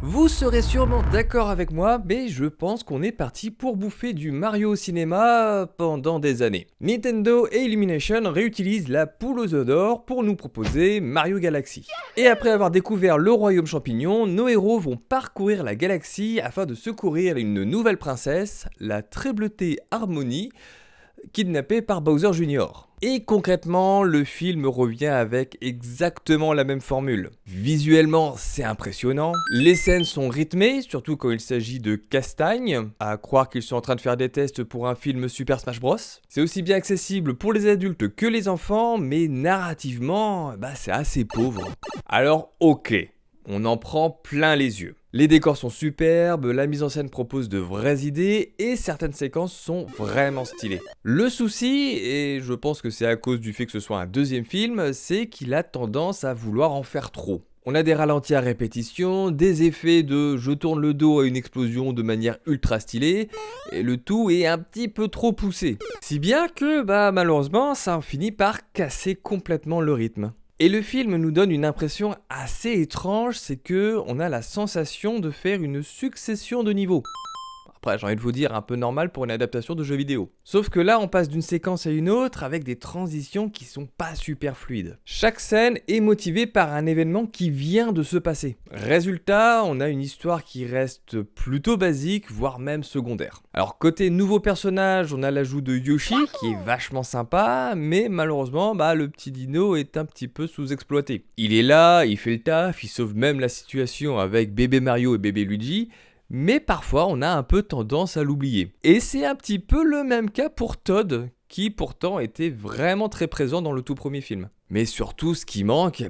Vous serez sûrement d'accord avec moi, mais je pense qu'on est parti pour bouffer du Mario au cinéma pendant des années. Nintendo et Illumination réutilisent la poule aux œufs d'or pour nous proposer Mario Galaxy. Et après avoir découvert le royaume champignon, nos héros vont parcourir la galaxie afin de secourir une nouvelle princesse, la très bleutée Harmony, kidnappée par Bowser Jr. Et concrètement, le film revient avec exactement la même formule. Visuellement, c'est impressionnant. Les scènes sont rythmées, surtout quand il s'agit de castagnes, à croire qu'ils sont en train de faire des tests pour un film Super Smash Bros. C'est aussi bien accessible pour les adultes que les enfants, mais narrativement, c'est assez pauvre. Alors ok, on en prend plein les yeux. Les décors sont superbes, la mise en scène propose de vraies idées et certaines séquences sont vraiment stylées. Le souci, et je pense que c'est à cause du fait que ce soit un deuxième film, c'est qu'il a tendance à vouloir en faire trop. On a des ralentis à répétition, des effets de je tourne le dos à une explosion de manière ultra stylée, et le tout est un petit peu trop poussé. Si bien que malheureusement ça en finit par casser complètement le rythme. Et le film nous donne une impression assez étrange, c'est que on a la sensation de faire une succession de niveaux. Après, j'ai envie de vous dire, un peu normal pour une adaptation de jeu vidéo. Sauf que là, on passe d'une séquence à une autre avec des transitions qui sont pas super fluides. Chaque scène est motivée par un événement qui vient de se passer. Résultat, on a une histoire qui reste plutôt basique, voire même secondaire. Alors côté nouveau personnage, on a l'ajout de Yoshi, qui est vachement sympa, mais malheureusement, le petit dino est un petit peu sous-exploité. Il est là, il fait le taf, il sauve même la situation avec bébé Mario et bébé Luigi, mais parfois on a un peu tendance à l'oublier. Et c'est un petit peu le même cas pour Todd, qui pourtant était vraiment très présent dans le tout premier film. Mais surtout, ce qui manque,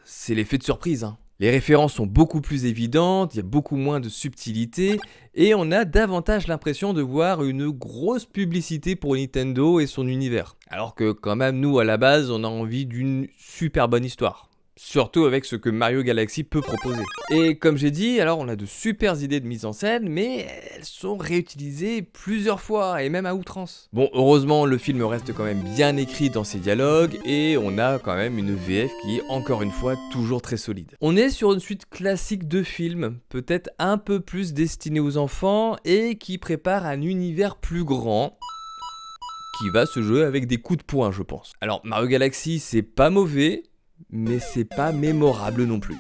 c'est l'effet de surprise. Les références sont beaucoup plus évidentes, il y a beaucoup moins de subtilité, et on a davantage l'impression de voir une grosse publicité pour Nintendo et son univers. Alors que quand même, nous, à la base, on a envie d'une super bonne histoire. Surtout avec ce que Mario Galaxy peut proposer. Et comme j'ai dit, alors on a de super idées de mise en scène, mais elles sont réutilisées plusieurs fois, et même à outrance. Bon, heureusement, le film reste quand même bien écrit dans ses dialogues, et on a quand même une VF qui est encore une fois toujours très solide. On est sur une suite classique de films, peut-être un peu plus destinée aux enfants, et qui prépare un univers plus grand, qui va se jouer avec des coups de poing, je pense. Alors, Mario Galaxy, c'est pas mauvais, mais c'est pas mémorable non plus.